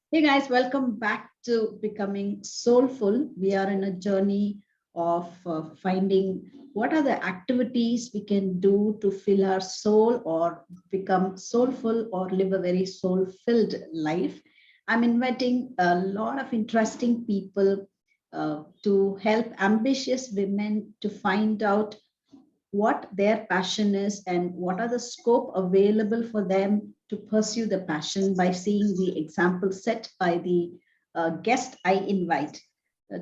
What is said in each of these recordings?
Hey guys, welcome back to Becoming Soulful. We are in a journey of finding what are the activities we can do to fill our soul or become soulful or live a very soul filled life. I'm inviting a lot of interesting people to help ambitious women to find out what their passion is and what are the scope available for them to pursue the passion by seeing the example set by the guest I invite.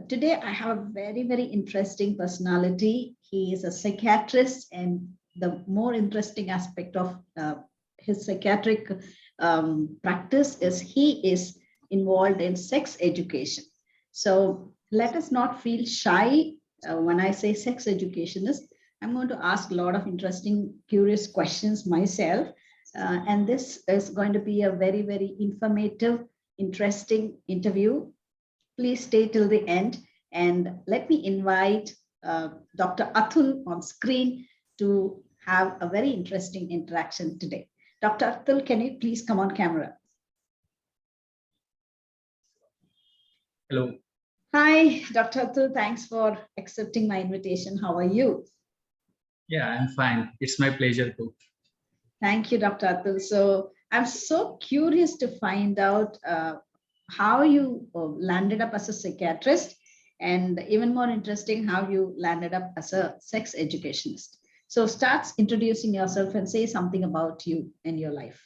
Today, I have a very, very interesting personality. He is a psychiatrist, and the more interesting aspect of his psychiatric practice is he is involved in sex education. So let us not feel shy when I say sex educationist. I'm going to ask a lot of interesting, curious questions myself. And this is going to be a very, very informative, interesting interview. Please stay till the end. And let me invite Dr. Atul on screen to have a very interesting interaction today. Dr. Atul, can you please come on camera? Hello. Hi, Dr. Atul. Thanks for accepting my invitation. How are you? Yeah, I'm fine. It's my pleasure too. Thank you, Dr. Atul. So I'm so curious to find out how you landed up as a psychiatrist, and even more interesting, how you landed up as a sex educationist. So start introducing yourself and say something about you and your life.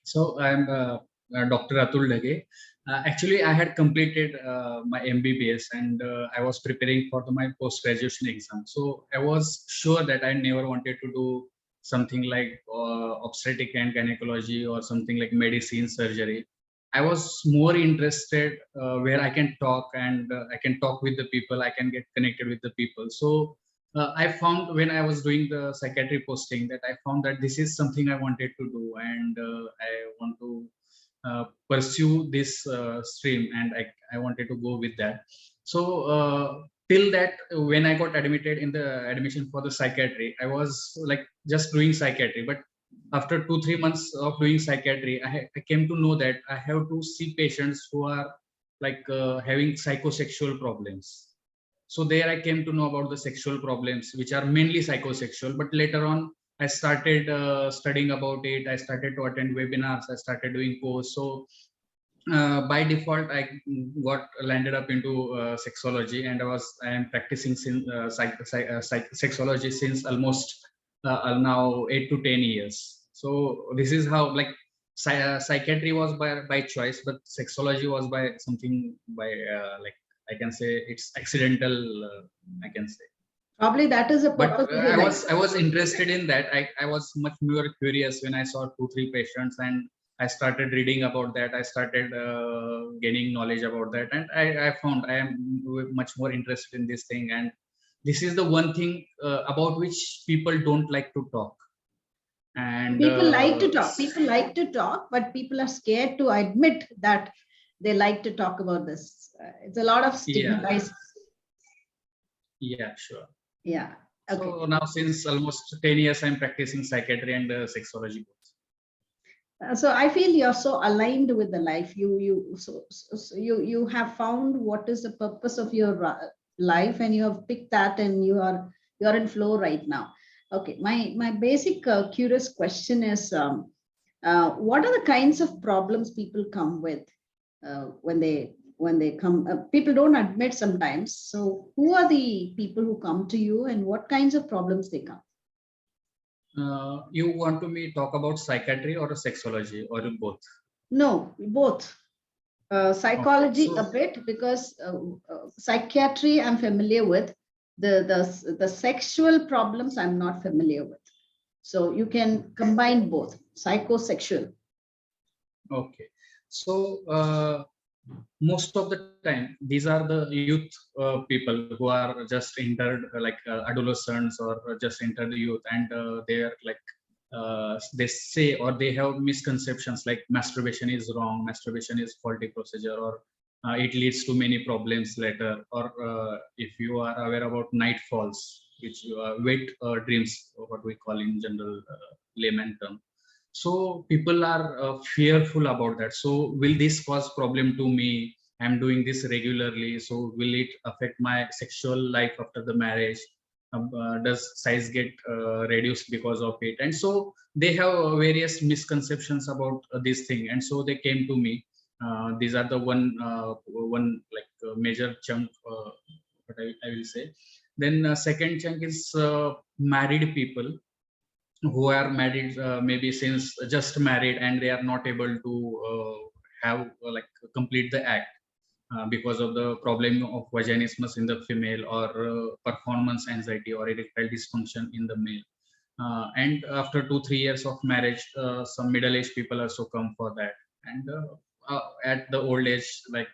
So I'm Dr. Atul Dhage. Actually, I had completed my MBBS and I was preparing for my post-graduation exam. So I was sure that I never wanted to do something like obstetric and gynecology or something like medicine, surgery. I was more interested where I can talk and I can talk with the people, I can get connected with the people. So I found when I was doing the psychiatry posting that I found that this is something I wanted to do, and I want to pursue this stream, and I wanted to go with that. So till that, when I got admitted in the admission for the psychiatry, I was like just doing psychiatry. But after 2-3 months of doing psychiatry, I came to know that I have to see patients who are like having psychosexual problems. So there I came to know about the sexual problems, which are mainly psychosexual. But later on, I started studying about it. I started to attend webinars. I started doing course. So by default, I got landed up into sexology, and I am practicing since sexology since almost now 8 to 10 years. So this is how like psychiatry was by choice, but sexology was by something by like I can say it's accidental. I can say. Probably that is a purpose But of your life. I was interested in that. I was much more curious when I saw 2-3 patients, and I started reading about that. I started gaining knowledge about that, and I found I am much more interested in this thing. And this is the one thing about which people don't like to talk. And People like to talk. People like to talk, but people are scared to admit that they like to talk about this. It's a lot of stigmatized. Yeah, sure. Yeah. Okay. So now since almost 10 years, I'm practicing psychiatry and sexology. So I feel you're so aligned with the life. You have found what is the purpose of your life, and you have picked that, and you're in flow right now. Okay. My basic curious question is, what are the kinds of problems people come with when they come? People don't admit sometimes. So who are the people who come to you, and what kinds of problems they come? You want to me talk about psychiatry or sexology or both? No, both. Psychology a bit, because psychiatry I'm familiar with. The sexual problems I'm not familiar with. So you can combine both, psychosexual. Okay. So most of the time, these are the youth people who are just entered like adolescents or just entered the youth, and they are like they say or they have misconceptions like masturbation is wrong, masturbation is faulty procedure, or it leads to many problems later. Or if you are aware about night falls, which wet dreams, what we call in general layman term. So people are fearful about that. So will this cause problem to me? I'm doing this regularly, so will it affect my sexual life after the marriage? Does size get reduced because of it? And so they have various misconceptions about this thing, and so they came to me. These are the one like major chunk, what I will say. Then second chunk is married people who are married, maybe since just married, and they are not able to have like complete the act because of the problem of vaginismus in the female, or performance anxiety or erectile dysfunction in the male. And after 2 3 years of marriage, some middle-aged people also come for that. And at the old age, like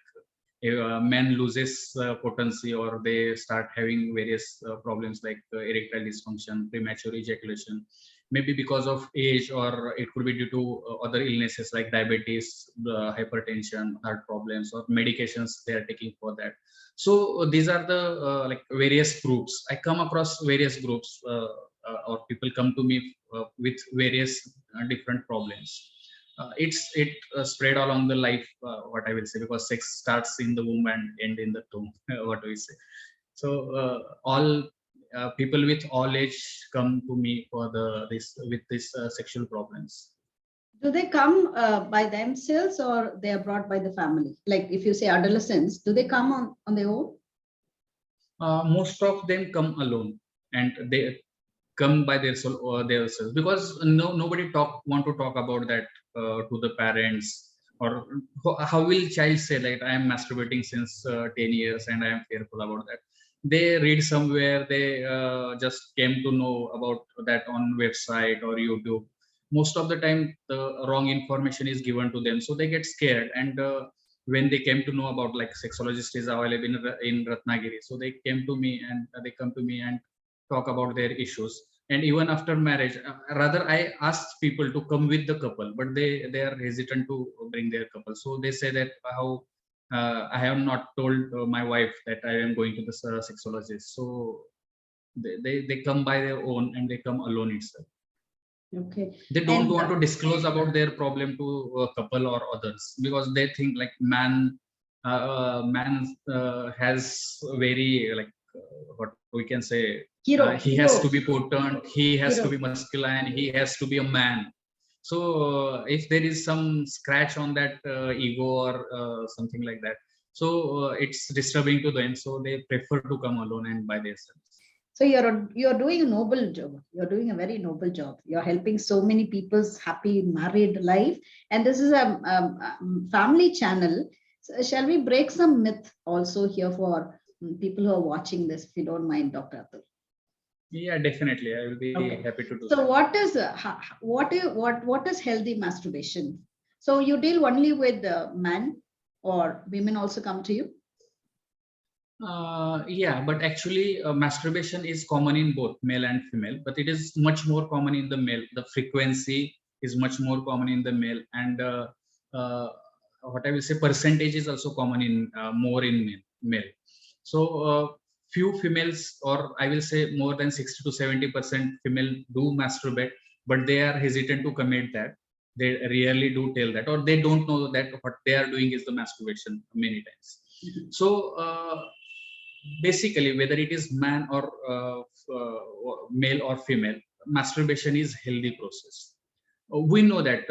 men loses potency, or they start having various problems like erectile dysfunction, premature ejaculation, maybe because of age, or it could be due to other illnesses like diabetes, hypertension, heart problems, or medications they are taking for that. So these are the like various groups. I come across various groups, or people come to me with various different problems. It spread along the life, what I will say, because sex starts in the womb and end in the tomb. What do we say? So all people with all age come to me for the this with this sexual problems. Do they come by themselves or they are brought by the family? Like if you say adolescents, do they come on their own? Most of them come alone, and they come by their soul or their self, because nobody want to talk about that to the parents. Or how will child say that I am masturbating since 10 years and I am fearful about that? They read somewhere, they just came to know about that on website or YouTube. Most of the time the wrong information is given to them, so they get scared. And when they came to know about like Sexologist is available in Ratnagiri, so they came to me, and they come to me and talk about their issues. And even after marriage, rather I asked people to come with the couple, but they are hesitant to bring their couple. So they say that how I have not told my wife that I am going to the sexologist. So they come by their own, and they come alone itself. Okay. They don't And want to disclose about their problem to a couple or others, because they think like man has very like what we can say, he has to hero, be potent, he has to hero. be masculine, he has to be a man. So if there is some scratch on that ego, or something like that, so it's disturbing to them, so they prefer to come alone and by themselves. So you're doing a noble job. You're doing a very noble job. You're helping so many people's happy married life, and this is a family channel. So shall we break some myth also here for people who are watching this? If you don't mind, Dr. Atul. Yeah, definitely, I will be Okay. happy to do So that. what is healthy masturbation? So you deal only with men, or women also come to you? Yeah, but actually, masturbation is common in both male and female, but it is much more common in the male. The frequency is much more common in the male, and uh, what I will say, percentage is also common in more in male. So, few females, or I will say more than 60 to 70% female do masturbate, but they are hesitant to commit that. They rarely do tell that, or they don't know that what they are doing is the masturbation many times. So basically, whether it is man or male or female, masturbation is healthy process. We know that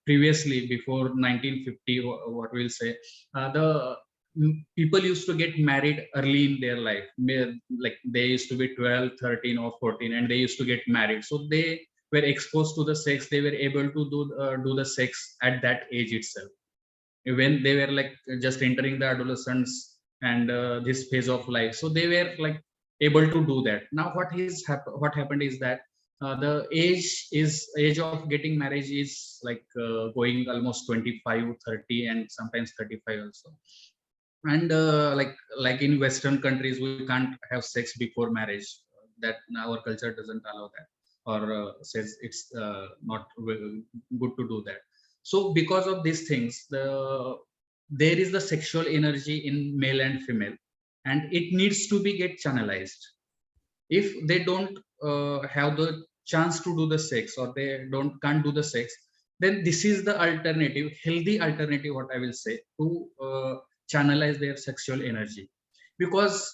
previously, before 1950, what we'll say, the people used to get married early in their life. Like they used to be 12, 13 or 14, and they used to get married, so they were exposed to the sex. They were able to do the sex at that age itself, when they were like just entering the adolescence and this phase of life. So they were like able to do that. Now what happened is that the age of getting marriage is like going almost 25, 30, and sometimes 35 also. And like in Western countries, we can't have sex before marriage. That our culture doesn't allow that, or says it's not good to do that. So because of these things, there is the sexual energy in male and female, and it needs to be get channelized. If they don't have the chance to do the sex, or they don't can't do the sex, then this is the alternative, healthy alternative, what I will say, to channelize their sexual energy. Because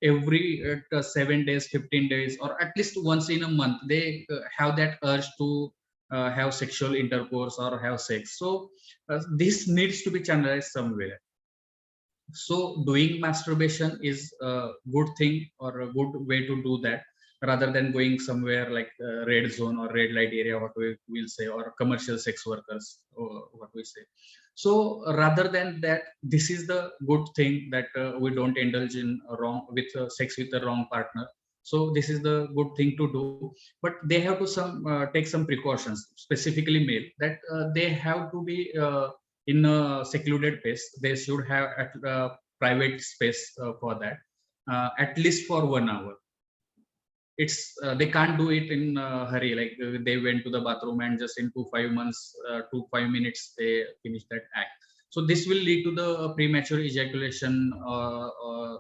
every 7 days, 15 days, or at least once in a month, they have that urge to have sexual intercourse or have sex. So this needs to be channelized somewhere. So doing masturbation is a good thing or a good way to do that, rather than going somewhere like red zone or red light area, what we will say, or commercial sex workers, or what we say. So rather than that, this is the good thing, that we don't indulge in wrong with sex with the wrong partner. So this is the good thing to do, but they have to take some precautions, specifically male, that they have to be in a secluded place. They should have a private space for that, at least for 1 hour. It's they can't do it in a hurry, like they went to the bathroom and just in 2 5 minutes they finish that act. So this will lead to the premature ejaculation,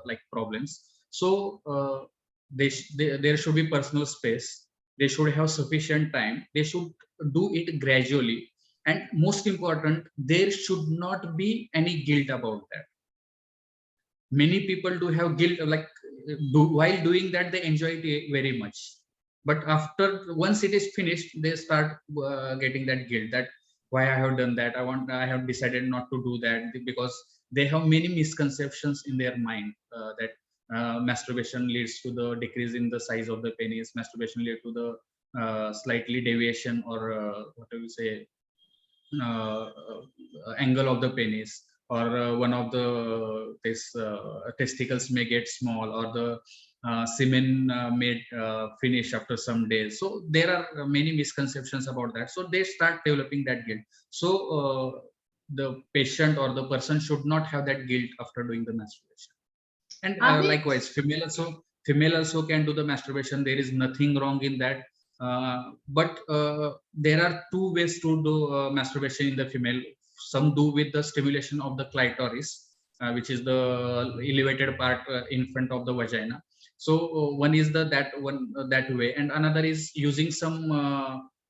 like problems. So there should be personal space. They should have sufficient time. They should do it gradually, and most important, there should not be any guilt about that. Many people do have guilt, like while doing that they enjoy it very much, but after once it is finished, they start getting that guilt, that why I have done that, I have decided not to do that, because they have many misconceptions in their mind, that masturbation leads to the decrease in the size of the penis, masturbation leads to the slightly deviation, or what do we say, angle of the penis, or one of the testicles may get small, or the semen may finish after some days. So there are many misconceptions about that, so they start developing that guilt. So the patient or the person should not have that guilt after doing the masturbation. And Are we likewise, female also can do the masturbation. There is nothing wrong in that. But there are two ways to do masturbation in the female. Some do with the stimulation of the clitoris, which is the elevated part in front of the vagina. So one is that one that way, and another is using some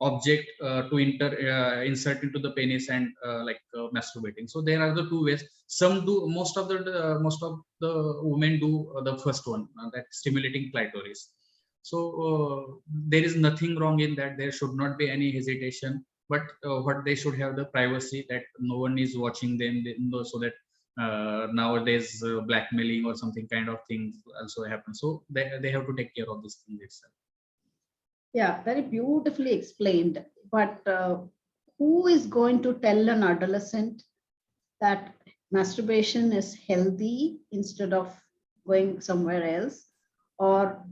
object to insert into the penis and like masturbating. So there are the two ways. Some do, most of the women do the first one, that stimulating clitoris. So there is nothing wrong in that. There should not be any hesitation, but what they should have the privacy, that no one is watching them, so that nowadays blackmailing or something kind of things also happen. So they have to take care of these things itself. Yeah, very beautifully explained. But who is going to tell an adolescent that masturbation is healthy instead of going somewhere else? Or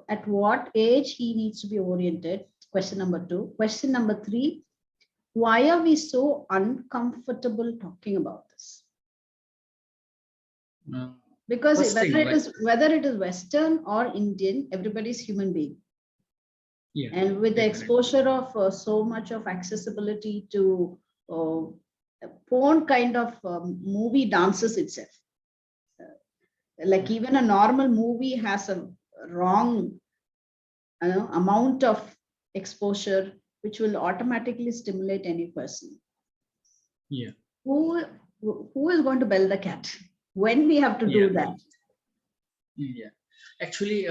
at what age he needs to be oriented? Question number 2. Question number 3, why are we so uncomfortable talking about this? Because whether it is Western or Indian, everybody's human being. Yeah, and with the exposure of so much of accessibility to porn kind of movie dances itself, like even a normal movie has a wrong amount of exposure which will automatically stimulate any person. Yeah. Who is going to bell the cat when we have to do that? Yeah. Actually,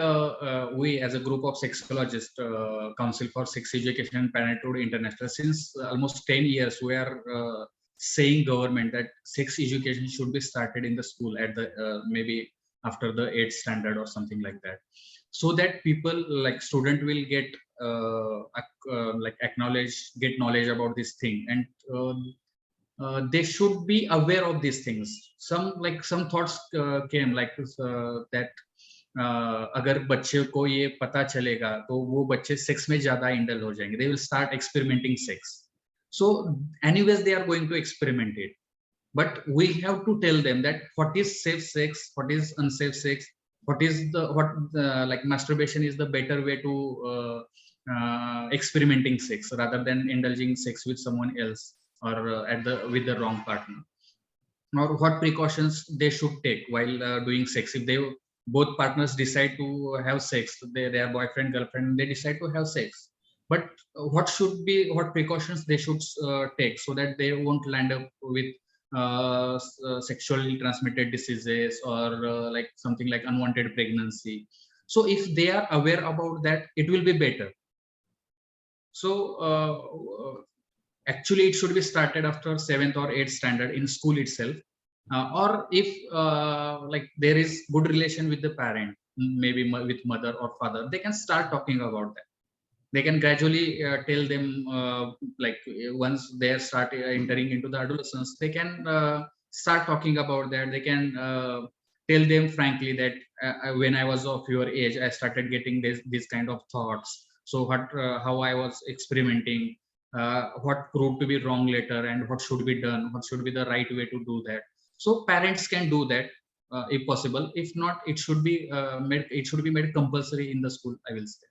we as a group of sexologists, Council for Sex Education and Parenthood International, since almost 10 years, we are saying government that sex education should be started in the school at the maybe after the 8th standard or something like that, so that people like student will get like get knowledge about this thing, and they should be aware of these things. Some thoughts came like that अगर बच्चे को ये पता चलेगा तो वो बच्चे sex में ज्यादा इंडल हो जाएंगे. They will start experimenting sex. So anyways they are going to experiment it, but we have to tell them that what is safe sex, what is unsafe sex, what like masturbation is the better way to experimenting sex rather than indulging sex with someone else or with the wrong partner, or what precautions they should take while doing sex. If both partners decide to have sex, their boyfriend girlfriend, they decide to have sex, but what precautions they should take so that they won't land up with sexually transmitted diseases or like something like unwanted pregnancy. So if they are aware about that, it will be better. So actually it should be started after 7th or 8th standard in school itself, or if like there is good relation with the parent, maybe with mother or father, they can start talking about that. They can gradually tell them, like once they start entering into the adolescence, they can start talking about that. They can tell them frankly that when I was of your age, I started getting these kind of thoughts. So how I was experimenting, what proved to be wrong later, and what should be done, what should be the right way to do that. So parents can do that if possible. If not, it should be made compulsory in the school, I will say.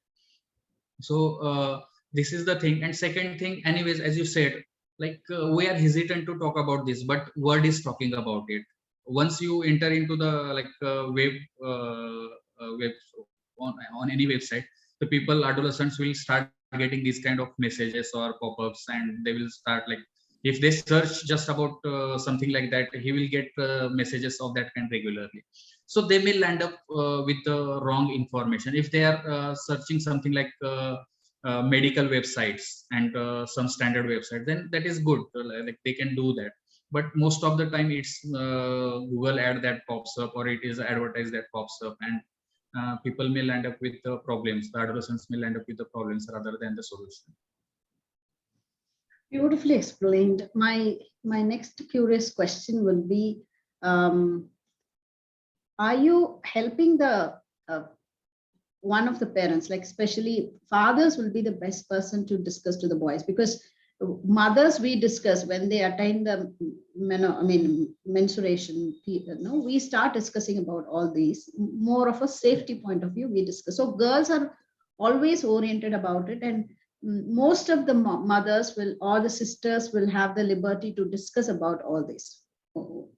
So this is the thing. And second thing, anyways, as you said, like we are hesitant to talk about this, but word is talking about it. Once you enter into the like web on any website, the people, adolescents, will start getting these kind of messages or pop-ups, and they will start like, if they search just about something like that, he will get messages of that kind regularly. So they may land up with the wrong information. If they are searching something like medical websites and some standard website, then that is good, like they can do that. But most of the time it's Google ad that pops up, or it is advertised that pops up, and people may land up with the problems. The adolescents may land up with the problems rather than the solution. Beautifully explained. My next curious question will be, are you helping the one of the parents, like especially fathers will be the best person to discuss to the boys, because mothers, we discuss when they attain the menstruation, we start discussing about all these, more of a safety point of view we discuss. So girls are always oriented about it, and most of the mothers will, or the sisters will have the liberty to discuss about all this.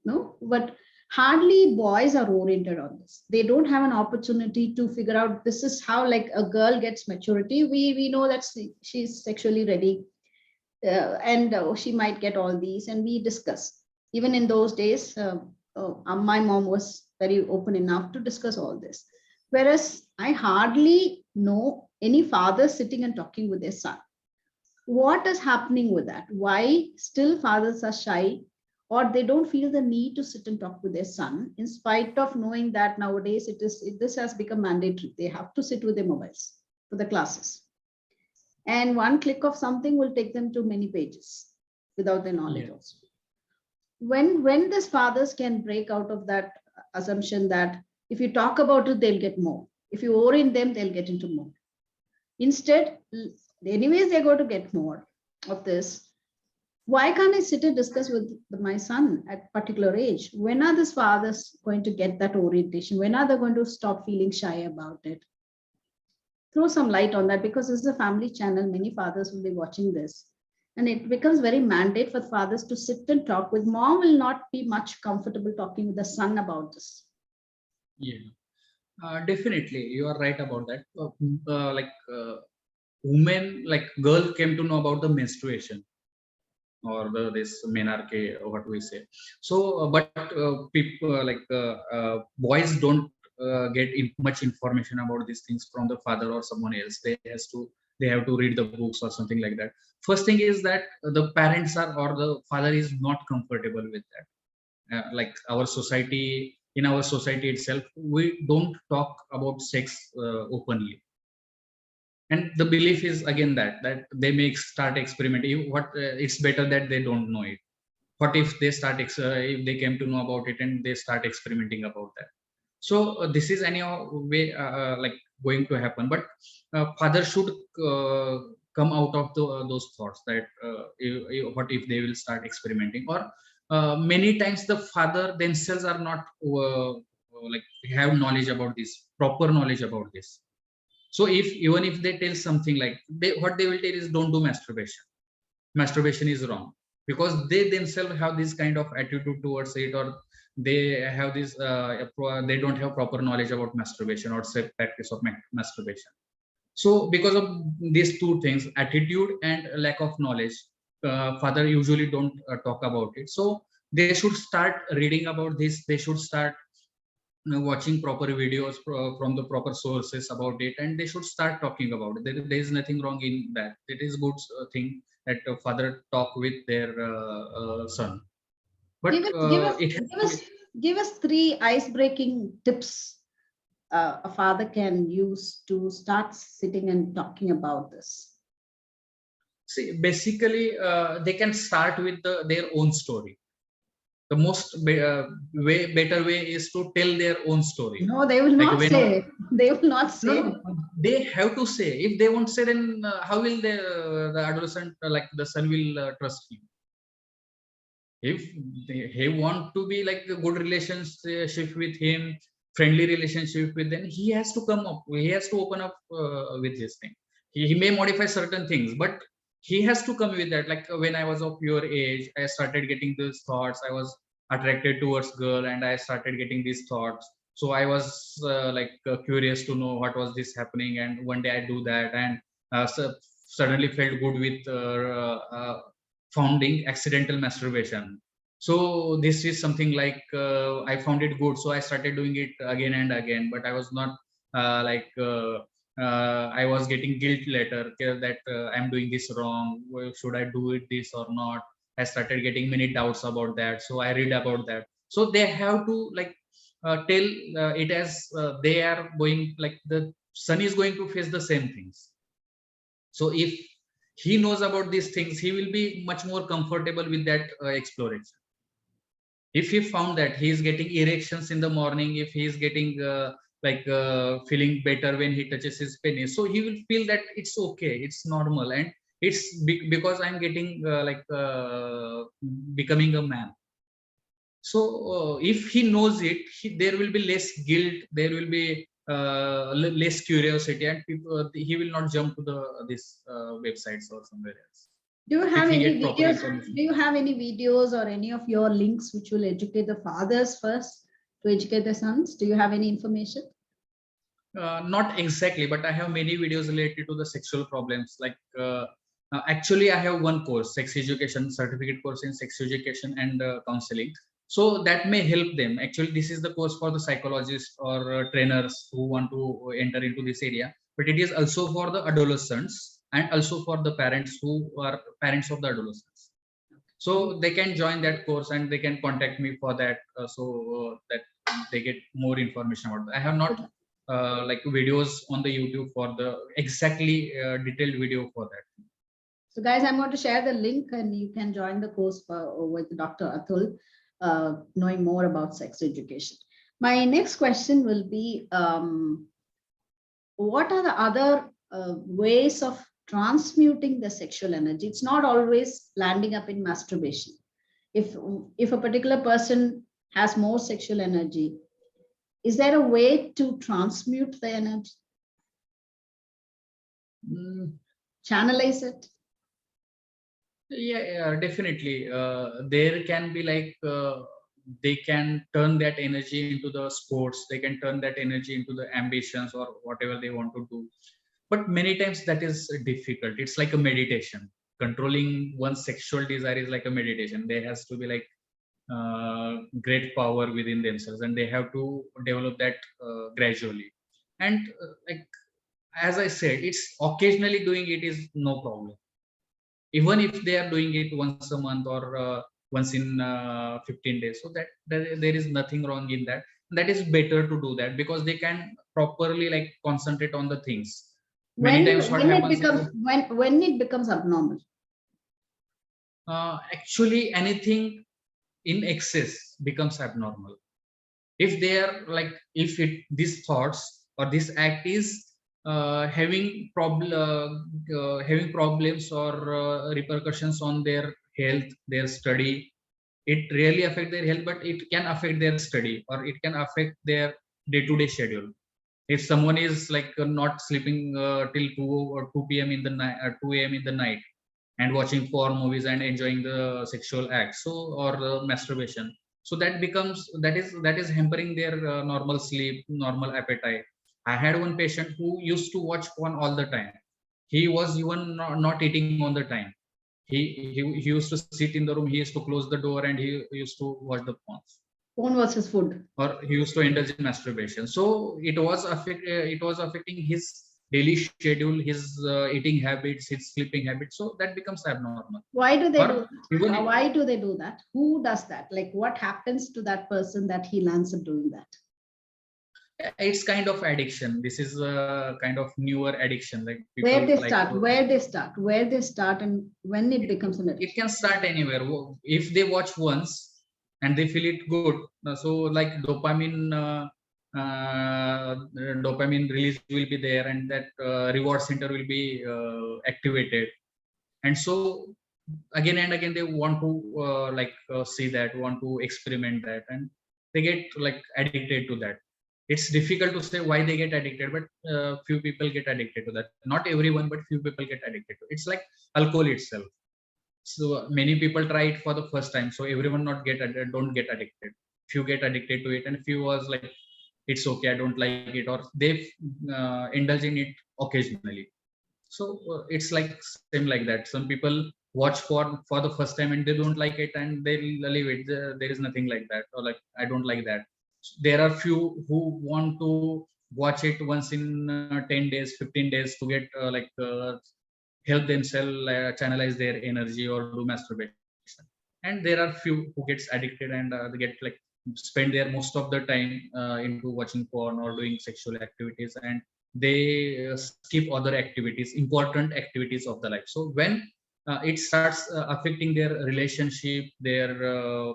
No, but hardly boys are oriented on this. They don't have an opportunity to figure out this is how, like, a girl gets maturity. We know that she's sexually ready, and she might get all these, and we discuss. Even in those days, my mom was very open enough to discuss all this, whereas I hardly know any father sitting and talking with their son. What is happening with that? Why still fathers are shy, or they don't feel the need to sit and talk with their son, in spite of knowing that nowadays this has become mandatory. They have to sit with their mobiles for the classes, and one click of something will take them to many pages without their knowledge. Also, when these fathers can break out of that assumption that if you talk about it, they'll get more, if you orient them, they'll get into more. Instead, anyways, they're going to get more of this. Why can't I sit and discuss with my son at particular age? When are these fathers going to get that orientation? When are they going to stop feeling shy about it? Throw some light on that, because this is a family channel. Many fathers will be watching this, and it becomes very mandate for fathers to sit and talk with. Mom will not be much comfortable talking with the son about this. Yeah, definitely, you are right about that. Women, like girl, came to know about the menstruation, or this menarche, or what we say. So but people boys don't get much information about these things from the father or someone else. They have to read the books or something like that. First thing is that the parents are, or the father is not comfortable with that. Like in our society itself, we don't talk about sex openly. And the belief is again that they may start experimenting. It's better that they don't know it. What if they if they came to know about it and they start experimenting about that? So this is any way like going to happen. But father should come out of those thoughts that what if they will start experimenting, or many times the father themselves are not like have knowledge about this, proper knowledge about this. So even if they tell something like, what they will tell is, don't do masturbation is wrong, because they themselves have this kind of attitude towards it, or they have this they don't have proper knowledge about masturbation or safe practice of masturbation. So because of these two things, attitude and lack of knowledge, father usually don't talk about it. So they should start reading about this. They should start watching proper videos from the proper sources about it, and they should start talking about it. There is nothing wrong in that. It is good thing that father talk with their son, but Give us, give us, it has give to us, give us three ice-breaking tips a father can use to start sitting and talking about this. see, basically they can start with their own story. The most better way is to tell their own story. No, they will Like not when say. They will not no, say. no, they have to say. If they won't say, then how will the adolescent, like the son, will trust you? If he want to be like a good relationship with him, friendly relationship with, then he has to come up. He has to open up with this thing. He may modify certain things, but he has to come with that. Like when I was of your age, I started getting these thoughts. I was attracted towards girl, and I started getting these thoughts. So I was curious to know what was this happening, and one day I do that, and suddenly felt good with founding accidental masturbation. So this is something like I found it good, so I started doing it again and again, but I was not I was getting guilt later, that I'm doing this wrong. Well, should I do it this or not? I started getting many doubts about that, so I read about that. So they have to tell it as they are going, like the son is going to face the same things. So if he knows about these things, he will be much more comfortable with that exploration. If he found that he is getting erections in the morning, if he is getting feeling better when he touches his penis, so he will feel that it's okay, it's normal, and it's because I'm getting becoming a man. So if he knows it, there will be less guilt, there will be less curiosity, and he will not jump to this websites or somewhere else Do you if have he any get proper videos? information. Do you have any videos or any of your links which will educate the fathers first to educate the sons? Do you have any information? Not exactly, but I have many videos related to the sexual problems. Actually, I have one course, sex education certificate course in sex education and counseling. So that may help them. Actually, this is the course for the psychologists or trainers who want to enter into this area. But it is also for the adolescents and also for the parents who are parents of the adolescents. So they can join that course and they can contact me for that, that they get more information about that. I have not like videos on the YouTube for the exactly detailed video for that. So guys, I'm going to share the link and you can join the course with Dr. Atul, knowing more about sex education. My next question will be, what are the other ways of transmuting the sexual energy? It's not always landing up in masturbation. If a particular person has more sexual energy, is there a way to transmute the energy? Channelize it? Yeah, definitely. There can be they can turn that energy into the sports. They can turn that energy into the ambitions or whatever they want to do. But many times that is difficult. It's like a meditation. Controlling one's sexual desire is like a meditation. There has to be great power within themselves, and they have to develop that gradually. And as I said, it's occasionally doing it is no problem. Even if they are doing it once a month or once in 15 days, so that there is nothing wrong in that. That is better to do that because they can properly concentrate on the things. Many times what When it happens becomes is when it becomes abnormal? actually anything in excess becomes abnormal. If they are if these thoughts or this act is having problems or repercussions on their health, their study, it really affect their health, but it can affect their study or it can affect their day-to-day schedule. If someone is not sleeping till 2 or 2 p.m in the night, 2 a.m in the night, and watching porn movies and enjoying the sexual acts, so or masturbation, so that is hampering their normal sleep, normal appetite. I had one patient who used to watch porn all the time. He was even not eating on the time. He used to sit in the room. He used to close the door and he used to watch the porn. Porn was his food. Or he used to indulge in masturbation. So it was affecting his daily schedule, his eating habits, his sleeping habits. So that becomes abnormal. Why do they do even that? Why do they do that? Who does that? Like, what happens to that person that he lands up doing that? It's kind of addiction. This is a kind of newer addiction. Like where they start, and when it becomes an addiction. It can start anywhere. If they watch once and they feel it good, so like dopamine release will be there, and that reward center will be activated, and so again and again they want to see that, want to experiment that, and they get like addicted to that. It's difficult to say why they get addicted, but few people get addicted to that. Not everyone, but few people get addicted to it. It's like alcohol itself. So many people try it for the first time, so everyone don't get addicted. Few get addicted to it, and few was like, it's okay, I don't like it, or they indulge in it occasionally. So it's like same like that. Some people watch for the first time and they don't like it and they leave it. There is nothing like that, or like, I don't like that. There are few who want to watch it once in 10 days, 15 days to get help themselves channelize their energy or do masturbation. And there are few who gets addicted and they get like spend their most of the time into watching porn or doing sexual activities, and they skip other activities, important activities of the life. So when it starts affecting their relationship, their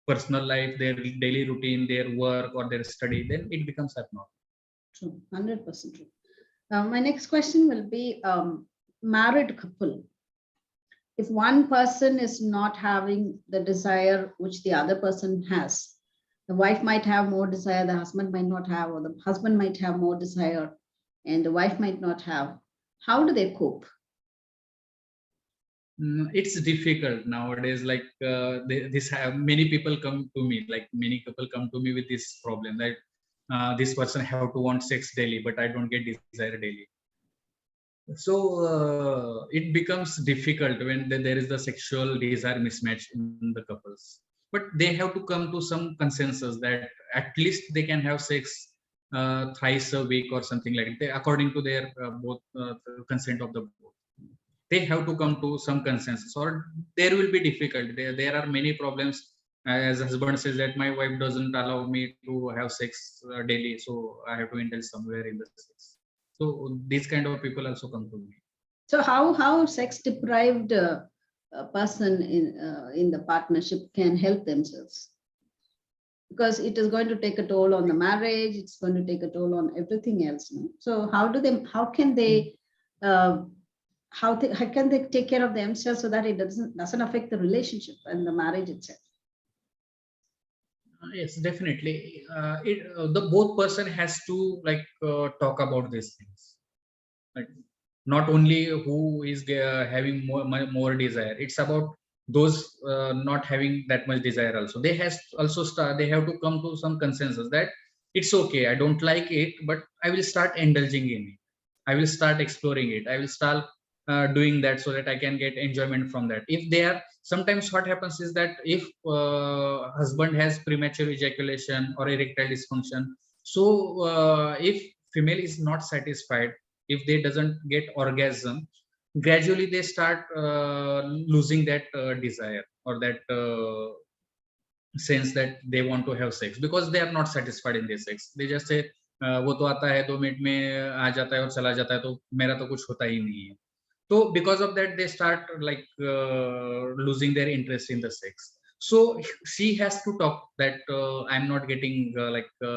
personal life, their daily routine, their work or their study, then it becomes abnormal. True, 100% true. My next question will be married couple. If one person is not having the desire which the other person has, the wife might have more desire, the husband might not have, or the husband might have more desire and the wife might not have. How do they cope? It's difficult nowadays. Like many people come to me, like many people come to me with this problem, that this person have to want sex daily, but I don't get desire daily. So it becomes difficult when there is the sexual desire mismatch in the couples. But they have to come to some consensus that at least they can have sex thrice a week or something like that, according to their both consent of the both. They have to come to some consensus, or there will be difficult. There are many problems. As husband says that my wife doesn't allow me to have sex daily, so I have to indulge somewhere in the sex. So these kind of people also come to me. So how sex deprived person in the partnership can help themselves? Because it is going to take a toll on the marriage, it's going to take a toll on everything else. No? So how can they take care of themselves so that it doesn't affect the relationship and the marriage itself? Yes, definitely. The both person has to talk about these things. Like, not only who is having more desire, it's about those not having that much desire also. They have to come to some consensus that it's okay, I don't like it, but I will start indulging in it. I will start exploring it. I will start doing that so that I can get enjoyment from that. If they are, sometimes what happens is that if husband has premature ejaculation or erectile dysfunction, so if female is not satisfied, if they doesn't get orgasm, gradually they start losing that desire or that sense that they want to have sex, because they are not satisfied in their sex. They just say वो तो आता है 2 minute में आ जाता है और चला जाता है, तो मेरा तो कुछ होता ही नहीं है. So because of that, they start losing their interest in the sex. So she has to talk that I'm not getting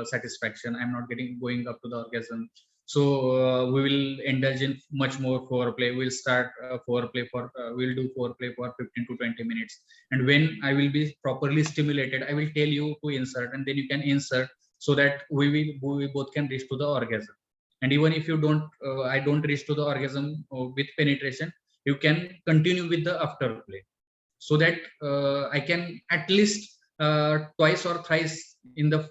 satisfaction. I'm not going up to the orgasm. So we will indulge in much more foreplay. We'll start foreplay we'll do foreplay for 15 to 20 minutes. And when I will be properly stimulated, I will tell you to insert, and then you can insert, so that we both can reach to the orgasm. And even if you I don't reach to the orgasm with penetration, you can continue with the afterplay, so that I can at least twice or thrice in the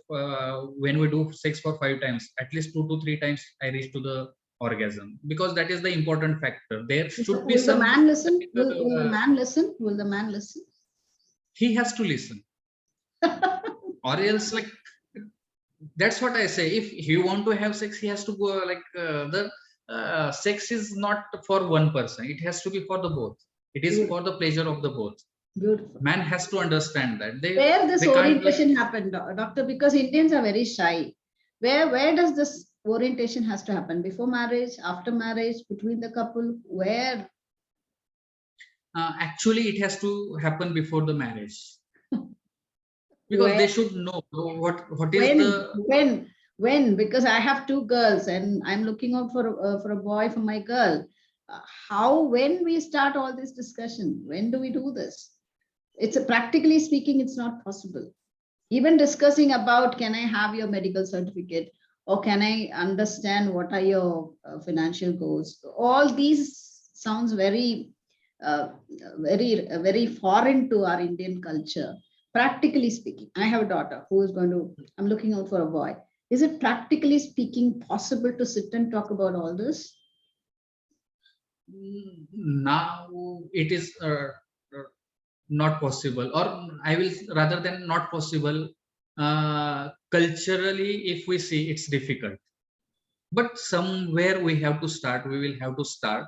when we do sex for 5 times, at least 2 to 3 times I reach to the orgasm, because that is the important factor. There should be Will the some man listen? Will the uh, man listen? Will the man listen? he has to listen, or else, like, that's what I say. If he want to have sex, he has to go, like, the sex is not for one person, it has to be for the both. It is Beautiful. for the pleasure of the both. Beautiful. Man has to understand that Where this they can't, like, orientation happen, doctor? Because Indians are very shy. Where does this orientation has to happen? Before marriage, after marriage, between the couple? Where? actually it has to happen before the marriage, because Where? they should know what is the When? Because I have two girls and I'm looking out for a boy for my girl. How, when we start all this discussion? When do we do this? It's practically speaking, it's not possible. Even discussing about, can I have your medical certificate, or can I understand what are your financial goals? All these sounds very foreign to our Indian culture. Practically speaking, I have a daughter who is going to, I'm looking out for a boy. Is it practically speaking possible to sit and talk about all this? now it is not possible, or I will rather than not possible, culturally if we see, it's difficult, but somewhere we have to start, we will have to start.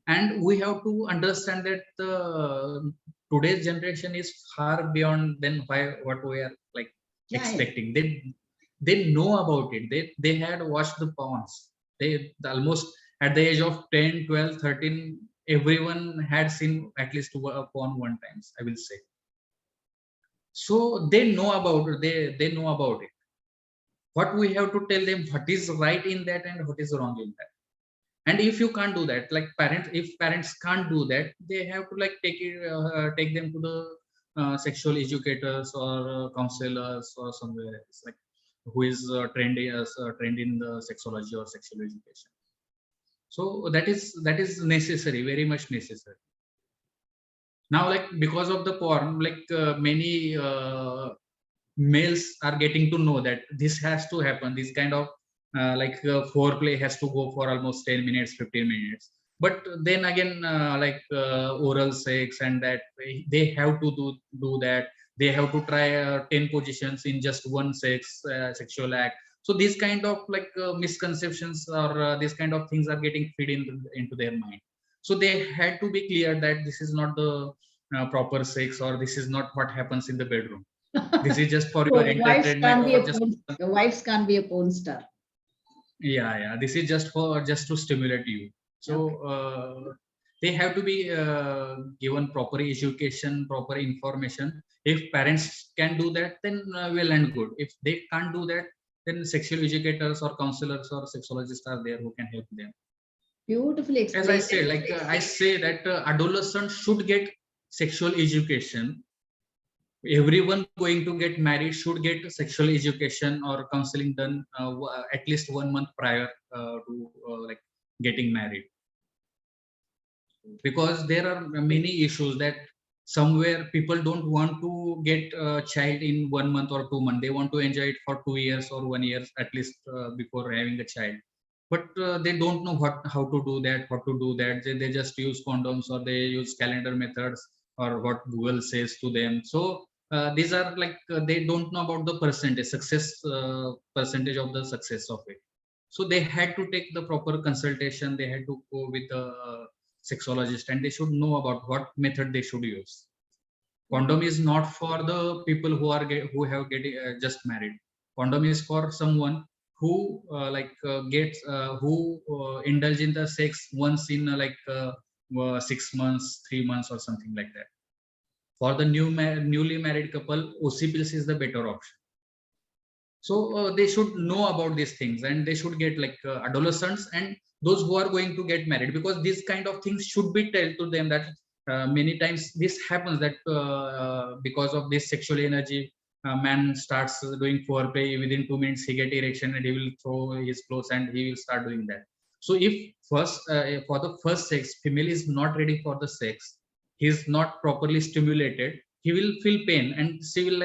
And we have to understand that today's generation is far beyond than what we are, like, Yeah, yeah. expecting. They know about it, they had watched the porns. They almost at the age of 10, 12, 13, everyone had seen at least a porn one times, I will say. So they know about it, they know about it. What we have to tell them, what is right in that and what is wrong in that. And if you can't do that, like, if parents can't do that, they have to, like, take them to the sexual educators or counselors or somewhere else, like, who is trained in the sexology or sexual education. So that is necessary, very much necessary. Now, like, because of the porn, like, many males are getting to know that this has to happen, this kind of foreplay has to go for almost 10 minutes, 15 minutes. But then again, oral sex and that, they have to do that. They have to try 10 positions in just one sexual act. So these kind of, like, misconceptions, or these kind of things are getting fed into their mind. So they had to be clear that this is not the proper sex, or this is not what happens in the bedroom. This is just for your So entertainment, or just, wives can't be a porn star. yeah, this is just to stimulate you. So Okay. they have to be given proper education, proper information. If parents can do that, then well and good. If they can't do that, then sexual educators or counselors or sexologists are there who can help them. Beautifully As I explained. said, like, I say that adolescents should get sexual education. Everyone going to get married should get sexual education or counseling done at least 1 month prior to like, getting married, because there are many issues that somewhere people don't want to get a child in 1 month or 2 months. They want to enjoy it for 2 years or 1 year at least before having a child. But they don't know how to do that, what to do that. They just use condoms, or they use calendar methods, or what Google says to them. So these are, like, they don't know about the percentage of the success of it. So they had to take the proper consultation, they had to go with the sexologist, and they should know about what method they should use. Condom is not for the people who have getting just married. Condom is for someone who gets who indulge in the sex once in 6 months, 3 months, or something like that. For the newly married couple, OC pills is the better option. So they should know about these things, and they should get, like, adolescents and those who are going to get married, because these kind of things should be told to them, that many times this happens, that because of this sexual energy, man starts doing foreplay. Within 2 minutes he get erection, and he will throw his clothes and he will start doing that. So if for the first sex, female is not ready for the sex, he is not properly stimulated, he will feel pain, and she will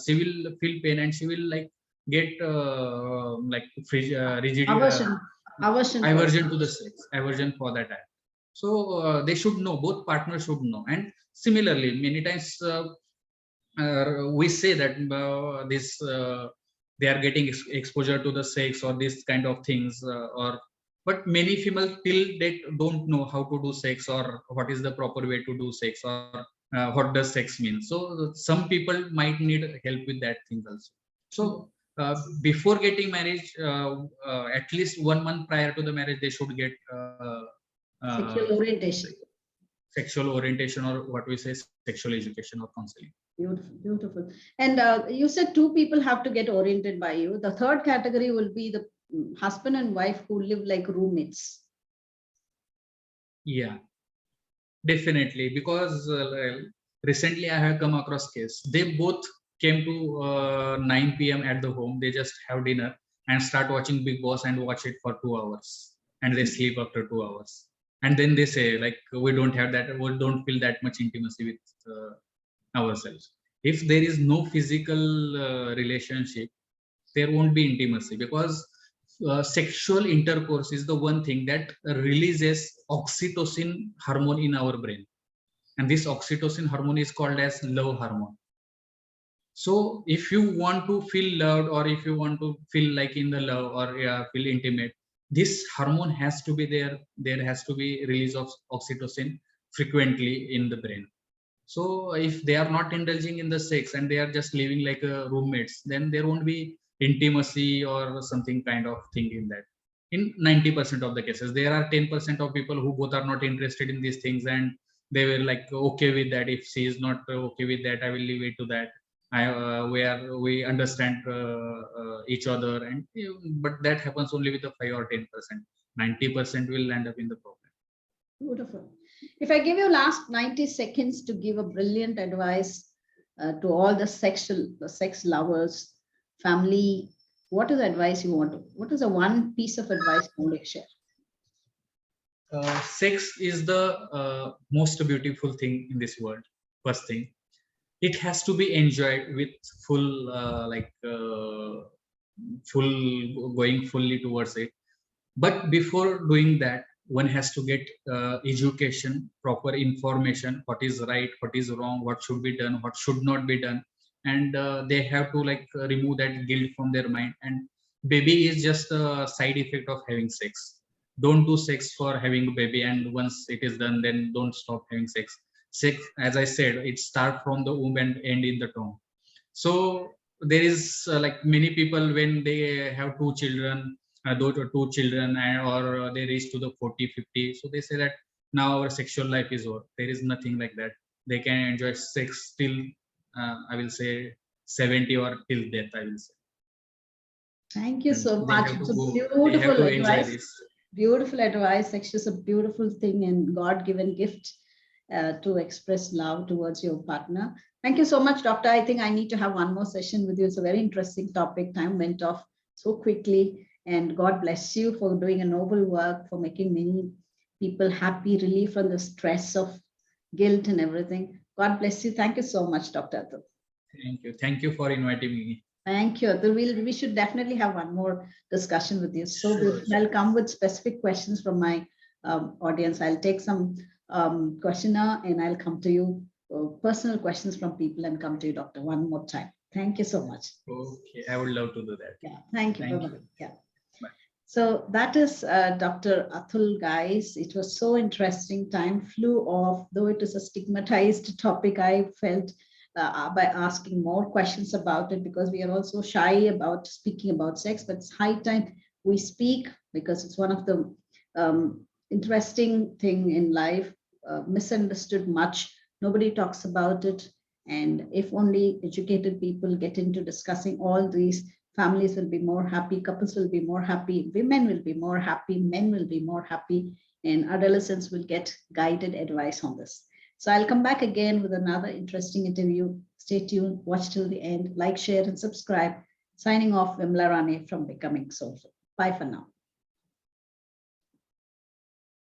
she will feel pain, and she will get rigid Aversion. Aversion for aversion it. to the sex, aversion for that act. So they should know, both partners should know. And similarly, many times we say that this they are getting exposure to the sex or this kind of things, or but many females till date don't know how to do sex, or what is the proper way to do sex, or what does sex mean. So some people might need help with that thing also. So before getting married, at least 1 month prior to the marriage, they should get Sexual orientation. sexual orientation, or what we say, sexual education or counseling. Beautiful, beautiful. And you said 2 people have to get oriented by you. The third category will be the husband and wife who live like roommates. Yeah, definitely, because recently I have come across case. They both came to 9 p.m. at the home. They just have dinner and start watching Big Boss and watch it for 2 hours, and they sleep after 2 hours. And then they say we don't have that, we don't feel that much intimacy with ourselves. If there is no physical relationship, there won't be intimacy, because sexual intercourse is the one thing that releases oxytocin hormone in our brain, and this oxytocin hormone is called as love hormone. So if you want to feel loved, or if you want to feel like in the love, or feel intimate, this hormone has to be there. There has to be release of oxytocin frequently in the brain. So if they are not indulging in the sex and they are just living like roommates, then there won't be intimacy or something kind of thing in that. In 90% of the cases, there are 10% of people who both are not interested in these things, and they were okay with that. If she is not okay with that, I will leave it to that. We understand each other, and but that happens only with the 5 or 10%. 90% will end up in the problem. Beautiful. If I give you last 90 seconds to give a brilliant advice to all the sex lovers, family, what is the advice you want to, what is the one piece of advice you want to share? Sex is the most beautiful thing in this world. First thing, it has to be enjoyed with full full going fully towards it. But before doing that, one has to get education, proper information, what is right, what is wrong, what should be done, what should not be done. And they have to remove that guilt from their mind. And baby is just a side effect of having sex. Don't do sex for having a baby, and once it is done, then don't stop having sex. Sex, as I said, it starts from the womb and end in the tomb. So there is many people, when they have 2 children, those 2 children, or they reach to the 40-50, so they say that now our sexual life is over. There is nothing like that. They can enjoy sex till I will say 70, or till death, I will say. Thank you And so they much. have to It's a go, they have beautiful to enjoy advice. this. Beautiful advice. Sex is a beautiful thing and God-given gift to express love towards your partner. Thank you so much, Doctor. I think I need to have one more session with you. It's a very interesting topic. Time went off so quickly, and God bless you for doing a noble work, for making many people happy, relief from the stress of guilt and everything. God bless you. Thank you so much, Dr. Atul. Thank you. Thank you for inviting me. Thank you. We should definitely have one more discussion with you. So Sure. I'll come with specific questions from my audience. I'll take some questionnaire and I'll come to you, personal questions from people, and come to you, Doctor, one more time. Thank you so much. Okay, I would love to do that. Yeah, thank you. Thank you. Yeah. So that is Dr. Atul, guys. It was so interesting. Time flew off, though it is a stigmatized topic. I felt by asking more questions about it, because we are also shy about speaking about sex, but it's high time we speak, because it's one of the interesting thing in life, misunderstood much. Nobody talks about it. And if only educated people get into discussing all these, families will be more happy, couples will be more happy, women will be more happy, men will be more happy, and adolescents will get guided advice on this. So I'll come back again with another interesting interview. Stay tuned, watch till the end, like, share, and subscribe. Signing off, Vimala Rane from Becoming Soulful. Bye for now.